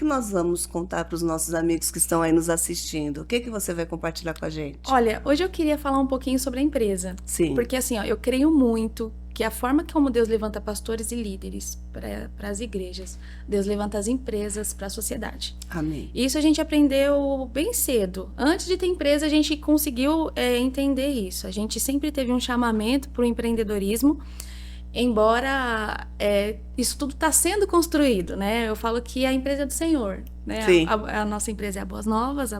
nós vamos contar para os nossos amigos que estão aí nos assistindo? O que que você vai compartilhar com a gente? Olha, hoje eu queria falar um pouquinho sobre a empresa. Sim, Porque assim, ó, eu creio muito que a forma como Deus levanta pastores e líderes para as igrejas, Deus levanta as empresas para a sociedade. amém. E isso a gente aprendeu bem cedo. Antes de ter empresa, a gente conseguiu entender isso. A gente sempre teve um chamamento para o empreendedorismo, embora isso tudo está sendo construído, né? Eu falo que a empresa é do Senhor, né? Sim, A nossa empresa é a Boas Novas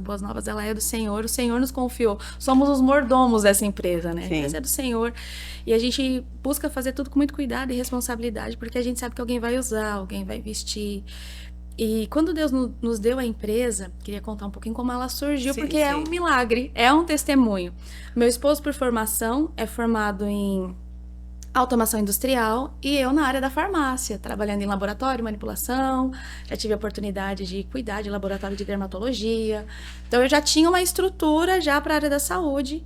ela é do Senhor, o Senhor nos confiou. Somos os mordomos dessa empresa, né? A empresa sim, é do Senhor e a gente busca fazer tudo com muito cuidado e responsabilidade, porque a gente sabe que alguém vai usar, alguém vai vestir. E quando Deus nos deu a empresa, queria contar um pouquinho como ela surgiu, sim, porque é um sim. milagre, é um testemunho. Meu esposo, por formação, é formado em automação industrial e eu na área da farmácia, trabalhando em laboratório, manipulação. Já tive a oportunidade de cuidar de laboratório de dermatologia. Então eu já tinha uma estrutura já para a área da saúde.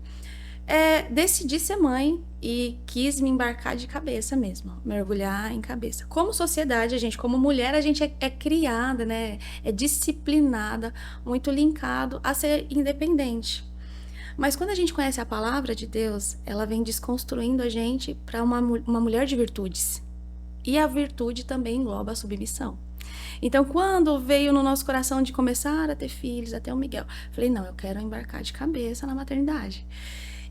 Decidi ser mãe e quis me embarcar de cabeça mesmo, mergulhar em cabeça. Como sociedade, a gente, como mulher, a gente é criada, né? É disciplinada, muito linkado a ser independente. Mas quando a gente conhece a palavra de Deus, ela vem desconstruindo a gente para uma mulher de virtudes. E a virtude também engloba a submissão. Então, quando veio no nosso coração de começar a ter filhos, até o Miguel, falei: não, eu quero embarcar de cabeça na maternidade.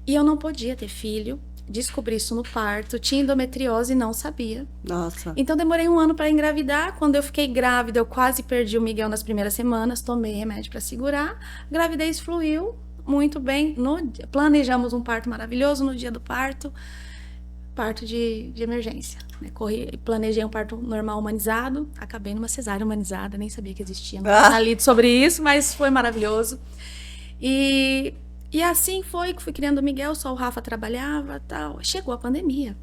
E eu não podia ter filho, descobri isso no parto, tinha endometriose e não sabia. Nossa, Então, demorei um ano para engravidar. Quando eu fiquei grávida, eu quase perdi o Miguel nas primeiras semanas, tomei remédio para segurar. A gravidez fluiu muito bem. Planejamos um parto maravilhoso no dia do parto. Parto de emergência. Né? Planejei um parto normal humanizado, acabei numa cesárea humanizada, nem sabia que existia, nunca tinha ah, lido sobre isso, mas foi maravilhoso. E, e assim foi que fui criando o Miguel, só o Rafa trabalhava tal. Chegou a pandemia.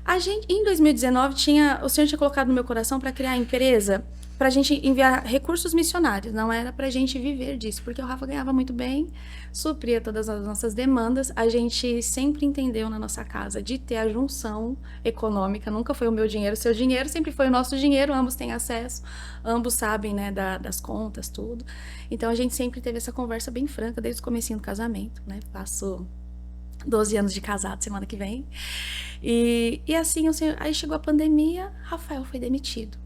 A gente, em 2019, o Senhor tinha colocado no meu coração para criar a empresa, para a gente enviar recursos missionários, não era para a gente viver disso, porque o Rafa ganhava muito bem, supria todas as nossas demandas. A gente sempre entendeu na nossa casa de ter a junção econômica, nunca foi o meu dinheiro, o seu dinheiro, sempre foi o nosso dinheiro, ambos têm acesso, ambos sabem, né, das contas, tudo. Então a gente sempre teve essa conversa bem franca desde o comecinho do casamento, né? Passo 12 anos de casado semana que vem. E assim, aí chegou a pandemia, Rafael foi demitido.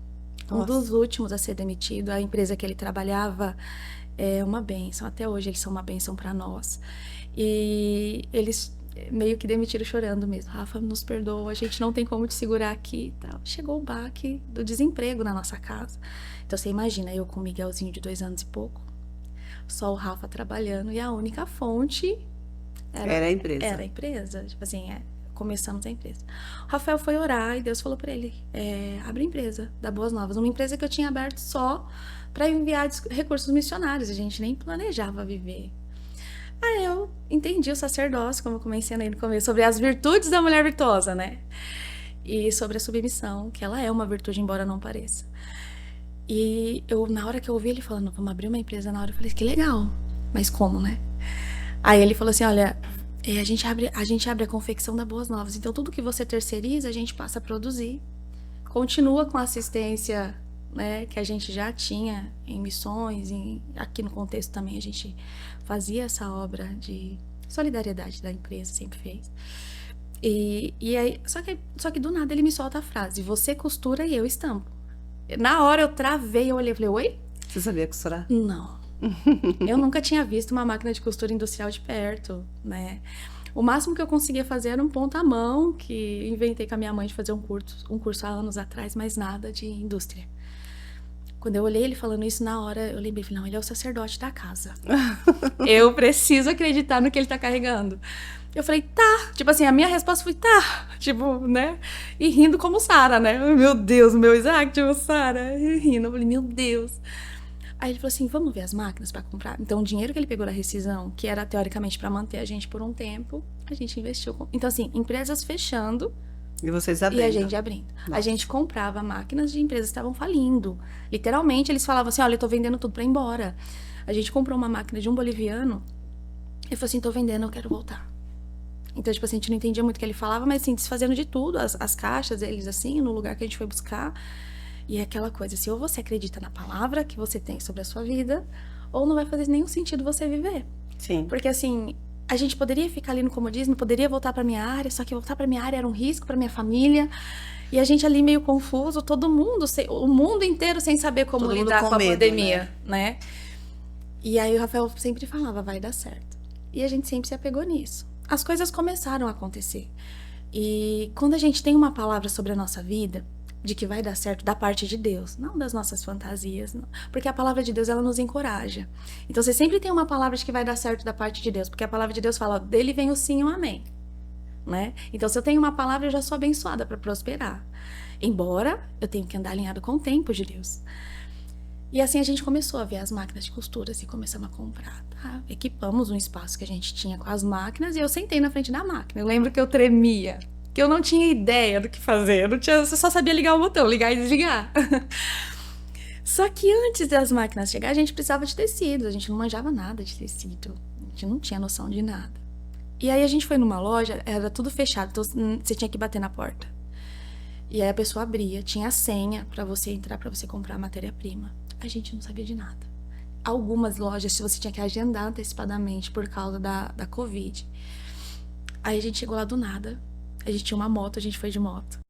Um nossa. dos últimos a ser demitido. A empresa que ele trabalhava é uma bênção. Até hoje eles são uma bênção para nós. E eles meio que demitiram chorando mesmo. Rafa, nos perdoa, a gente não tem como te segurar aqui e tal. Chegou o baque do desemprego na nossa casa. Então você imagina, eu com o Miguelzinho de 2 anos e pouco, só o Rafa trabalhando, e a única fonte Era a era empresa. a empresa. Tipo assim, começamos a empresa. O Rafael foi orar e Deus falou pra ele: abre a empresa da Boas Novas. Uma empresa que eu tinha aberto só para enviar recursos missionários. A gente nem planejava viver. Aí eu entendi o sacerdócio, como eu comecei aí no começo, sobre as virtudes da mulher virtuosa, né? E sobre a submissão, que ela é uma virtude, embora não pareça. E eu, na hora que eu ouvi ele falando, vamos abrir uma empresa, na hora eu falei: que legal. Mas como, né? Aí ele falou assim: olha, a gente abre a confecção da Boas Novas. Então, tudo que você terceiriza, a gente passa a produzir. Continua com a assistência, né, que a gente já tinha em missões, aqui no contexto também a gente fazia essa obra de solidariedade da empresa, sempre fez. E aí, só que do nada ele me solta a frase: você costura e eu estampo. Na hora eu travei, eu olhei e falei: oi? Você sabia costurar? Não. Eu nunca tinha visto uma máquina de costura industrial de perto, né? O máximo que eu conseguia fazer era um ponto à mão, que inventei com a minha mãe de fazer um curso há anos atrás, mas nada de indústria. Quando eu olhei ele falando isso, na hora eu lembrei, falei: não, ele é o sacerdote da casa. Eu preciso acreditar no que ele tá carregando. Eu falei: tá. Tipo assim, a minha resposta foi: tá. Tipo, né? E rindo como Sara, né? Meu Deus, meu Isaac, tipo, Sara. E rindo. Eu falei: meu Deus. Aí ele falou assim: vamos ver as máquinas para comprar. Então, o dinheiro que ele pegou da rescisão, que era teoricamente para manter a gente por um tempo, a gente investiu. Então, assim, empresas fechando E vocês e a abrindo? gente abrindo. A gente Nossa. comprava máquinas de empresas que estavam falindo. Literalmente, eles falavam assim: olha, eu tô vendendo tudo para ir embora. A gente comprou uma máquina de um boliviano e falou assim: tô vendendo, eu quero voltar. Então, tipo assim, a gente não entendia muito o que ele falava, mas assim, desfazendo de tudo, as caixas, eles assim, no lugar que a gente foi buscar. E é aquela coisa, se ou você acredita na palavra que você tem sobre a sua vida, ou não vai fazer nenhum sentido você viver. Sim. Porque assim, a gente poderia ficar ali no comodismo, poderia voltar pra minha área, só que voltar pra minha área era um risco pra minha família. E a gente ali meio confuso, todo mundo, o mundo inteiro sem saber como Todo mundo lidar com com a medo, pandemia, né? E aí o Rafael sempre falava, vai dar certo. E a gente sempre se apegou nisso. As coisas começaram a acontecer. E quando a gente tem uma palavra sobre a nossa vida, de que vai dar certo da parte de Deus, não das nossas fantasias, não. Porque a palavra de Deus, ela nos encoraja. Então você sempre tem uma palavra de que vai dar certo da parte de Deus, porque a palavra de Deus fala, dele vem o sim e o amém. Né? Então, se eu tenho uma palavra, eu já sou abençoada para prosperar. Embora eu tenha que andar alinhado com o tempo de Deus. E assim a gente começou a ver as máquinas de costura e começamos a comprar. Tá? Equipamos um espaço que a gente tinha com as máquinas e eu sentei na frente da máquina. Eu lembro que eu tremia, que eu não tinha ideia do que fazer. Eu só sabia ligar o botão, ligar e desligar. Só que antes das máquinas chegar, a gente precisava de tecido. A gente não manjava nada de tecido. A gente não tinha noção de nada. E aí a gente foi numa loja, era tudo fechado, então você tinha que bater na porta. E aí a pessoa abria, tinha a senha pra você entrar, pra você comprar a matéria-prima. A gente não sabia de nada. Algumas lojas, você tinha que agendar antecipadamente por causa da Covid. Aí a gente chegou lá do nada, a gente tinha uma moto, a gente foi de moto.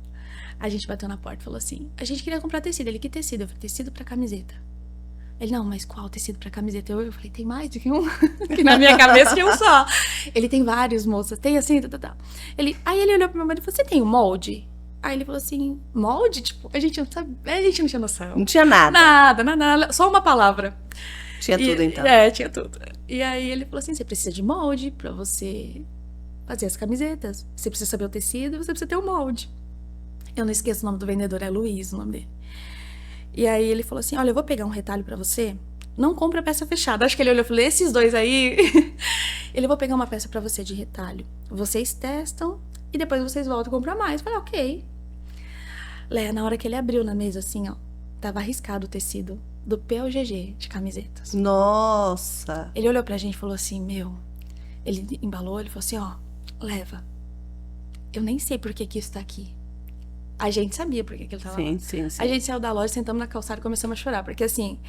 A gente bateu na porta e falou assim, a gente queria comprar tecido. Ele, que tecido? Eu falei, tecido pra camiseta. Ele, não, mas qual tecido pra camiseta? Eu falei, tem mais do que um? Que na minha cabeça tinha um só. Ele, tem vários, moça. Tem assim, tá. Aí ele olhou pro meu marido e falou, você tem um molde? Aí ele falou assim, molde? Tipo, a gente não sabe, a gente não tinha noção. Não tinha nada. Nada, só uma palavra. Tinha tudo, então. É, tinha tudo. E aí ele falou assim, você precisa de molde pra você fazer as camisetas. Você precisa saber o tecido, você precisa ter o molde. Eu não esqueço o nome do vendedor, é Luiz o nome dele. E aí ele falou assim, olha, eu vou pegar um retalho pra você, não compra peça fechada. Acho que ele olhou e falou, esses dois aí... Ele, vou pegar uma peça pra você de retalho. Vocês testam e depois vocês voltam e compram mais. Eu falei, ok. Léa, na hora que ele abriu na mesa assim, ó, tava arriscado o tecido do P ao GG de camisetas. Nossa. Ele olhou pra gente e falou assim, ele embalou, ele falou assim, ó, leva. Eu nem sei por que isso tá aqui. A gente sabia por que ele tava lá. Sim. A gente saiu da loja, sentamos na calçada e começamos a chorar. Porque, assim,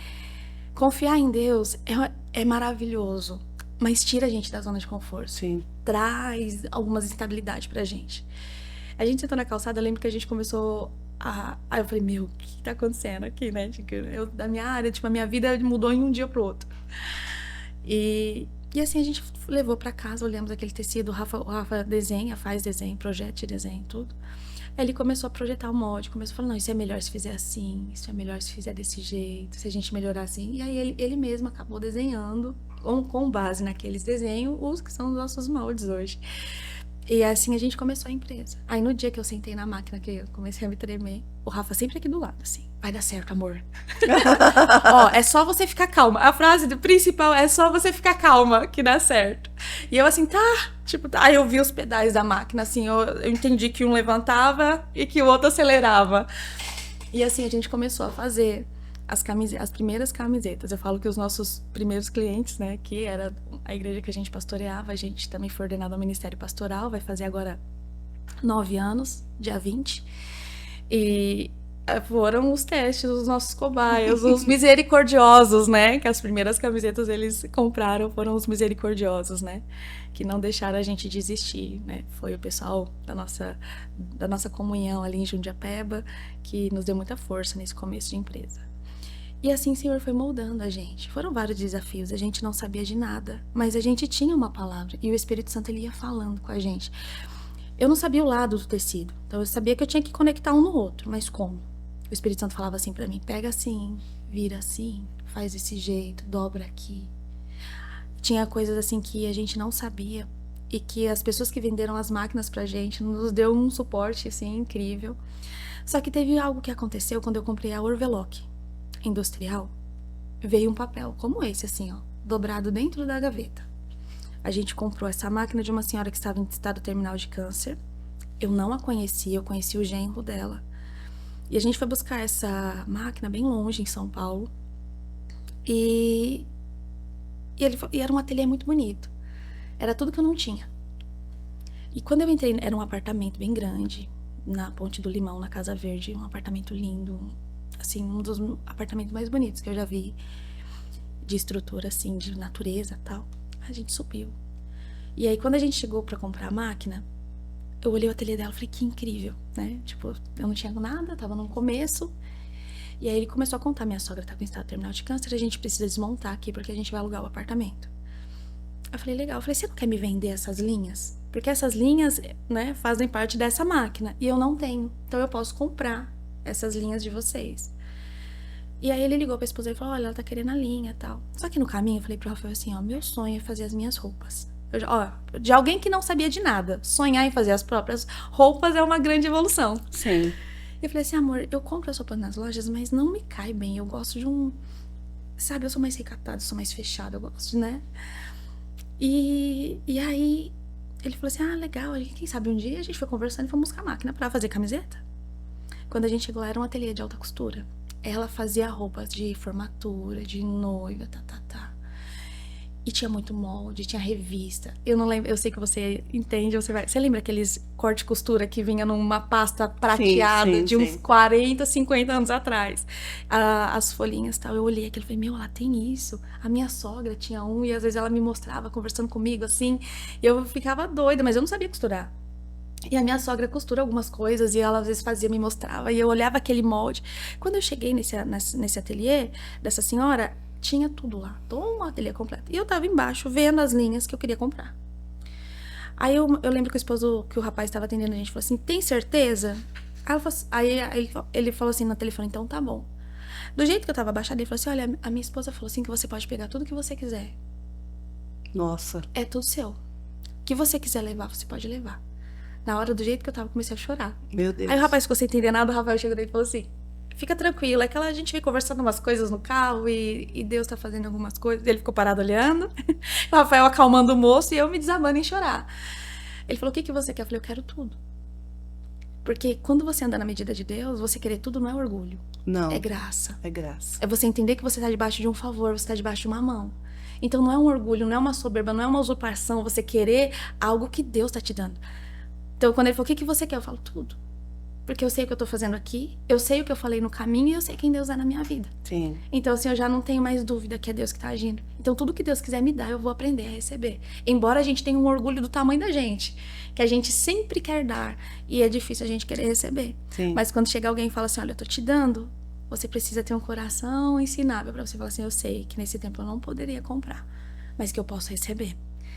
confiar em Deus é maravilhoso, mas tira a gente da zona de conforto. Sim. Traz algumas instabilidades pra gente. A gente sentou na calçada, eu lembro que a gente começou a... Aí eu falei, o que tá acontecendo aqui, né? Da minha área, a minha vida mudou em um dia pro outro. E assim, a gente levou pra casa, olhamos aquele tecido, o Rafa desenha, faz desenho, projeta desenho, tudo. Aí ele começou a projetar o molde, começou a falar, não, isso é melhor se fizer assim, isso é melhor se fizer desse jeito, se a gente melhorar assim. E aí ele mesmo acabou desenhando, com base naqueles desenhos, os que são os nossos moldes hoje. E assim a gente começou a empresa. Aí no dia que eu sentei na máquina, que eu comecei a me tremer, o Rafa sempre aqui do lado, assim, vai dar certo, amor. Ó, é só você ficar calma. A frase principal é só você ficar calma que dá certo. E eu assim, tá. Aí eu vi os pedais da máquina, assim, eu entendi que um levantava e que o outro acelerava. E assim, a gente começou a fazer as primeiras camisetas. Eu falo que os nossos primeiros clientes, né, que era a igreja que a gente pastoreava, a gente também foi ordenado ao Ministério Pastoral, vai fazer agora 9 anos, dia 20. E foram os testes, os nossos cobaias, os misericordiosos, né? Que as primeiras camisetas eles compraram foram os misericordiosos, né? Que não deixaram a gente desistir, né? Foi o pessoal da nossa comunhão ali em Jundiapeba que nos deu muita força nesse começo de empresa. E assim o Senhor foi moldando a gente. Foram vários desafios, a gente não sabia de nada, mas a gente tinha uma palavra e o Espírito Santo ele ia falando com a gente. Eu não sabia o lado do tecido, então eu sabia que eu tinha que conectar um no outro, mas como? O Espírito Santo falava assim pra mim, pega assim, vira assim, faz desse jeito, dobra aqui. Tinha coisas assim que a gente não sabia e que as pessoas que venderam as máquinas pra gente nos deu um suporte assim incrível. Só que teve algo que aconteceu quando eu comprei a Orveloc industrial, veio um papel como esse assim, ó, dobrado dentro da gaveta. A gente comprou essa máquina de uma senhora que estava em estado terminal de câncer. Eu não a conhecia, eu conheci o genro dela. E a gente foi buscar essa máquina bem longe, em São Paulo. E era um ateliê muito bonito. Era tudo que eu não tinha. E quando eu entrei, era um apartamento bem grande, na Ponte do Limão, na Casa Verde. Um apartamento lindo. assim, um dos apartamentos mais bonitos que eu já vi, de estrutura, assim, de natureza e tal. A gente subiu. E aí, quando a gente chegou pra comprar a máquina, eu olhei o ateliê dela e falei, que incrível, né? Tipo, eu não tinha nada, tava no começo. E aí ele começou a contar, minha sogra tá com estado terminal de câncer, a gente precisa desmontar aqui porque a gente vai alugar o apartamento. Eu falei, legal. Eu falei, você não quer me vender essas linhas? Porque essas linhas, né, fazem parte dessa máquina e eu não tenho. Então eu posso comprar essas linhas de vocês. E aí ele ligou pra esposa e falou, olha, ela tá querendo a linha e tal. Só que no caminho eu falei pro Rafael assim, ó, meu sonho é fazer as minhas roupas. De alguém que não sabia de nada, sonhar em fazer as próprias roupas é uma grande evolução. Sim. Eu falei assim, amor, eu compro as roupas nas lojas, mas não me cai bem. Eu gosto de um... Sabe, eu sou mais recatada, sou mais fechada, eu gosto, né? E aí ele falou assim, ah, legal, quem sabe um dia a gente foi conversando e fomos buscar a máquina pra fazer camiseta. Quando a gente chegou lá, era um ateliê de alta costura. Ela fazia roupas de formatura, de noiva, tá. E tinha muito molde, tinha revista. Eu não lembro, eu sei que você entende, você lembra aqueles corte e costura que vinha numa pasta prateada sim, de uns sim. 40, 50 anos atrás? As folhinhas e tal, eu olhei aquilo e falei, meu, ela tem isso. A minha sogra tinha um e às vezes ela me mostrava conversando comigo assim, e eu ficava doida, mas eu não sabia costurar. E a minha sogra costura algumas coisas e ela às vezes fazia, me mostrava, e eu olhava aquele molde. Quando eu cheguei nesse ateliê dessa senhora, tinha tudo lá, todo um ateliê completo. E eu tava embaixo vendo as linhas que eu queria comprar. Aí eu lembro que o esposo, que o rapaz estava atendendo a gente, falou assim, tem certeza? Aí ele falou assim no telefone, então tá bom. Do jeito que eu tava abaixada, ele falou assim, olha, a minha esposa falou assim que você pode pegar tudo que você quiser. Nossa, É tudo seu. O que você quiser levar, você pode levar. Na hora, do jeito que eu tava, comecei a chorar. meu Deus. Aí o rapaz ficou sem entender nada, o Rafael chegou daí e falou assim, fica tranquila, é que a gente vem conversando umas coisas no carro e Deus tá fazendo algumas coisas. Ele ficou parado olhando, o Rafael acalmando o moço e eu me desabando em chorar. Ele falou, o que você quer? Eu falei, eu quero tudo. Porque quando você anda na medida de Deus, você querer tudo não é orgulho. Não. É graça. É graça. É você entender que você tá debaixo de um favor, você tá debaixo de uma mão. Então não é um orgulho, não é uma soberba, não é uma usurpação você querer algo que Deus tá te dando. Então quando ele falou, o que você quer? Eu falo, tudo. Porque eu sei o que eu tô fazendo aqui, eu sei o que eu falei no caminho e eu sei quem Deus é na minha vida. Sim. Então, assim, eu já não tenho mais dúvida que é Deus que tá agindo. Então, tudo que Deus quiser me dar, eu vou aprender a receber. Embora a gente tenha um orgulho do tamanho da gente, que a gente sempre quer dar, e é difícil a gente querer receber. Sim. Mas quando chega alguém e fala assim, olha, eu tô te dando, você precisa ter um coração ensinável pra você falar assim, eu sei que nesse tempo eu não poderia comprar, mas que eu posso receber.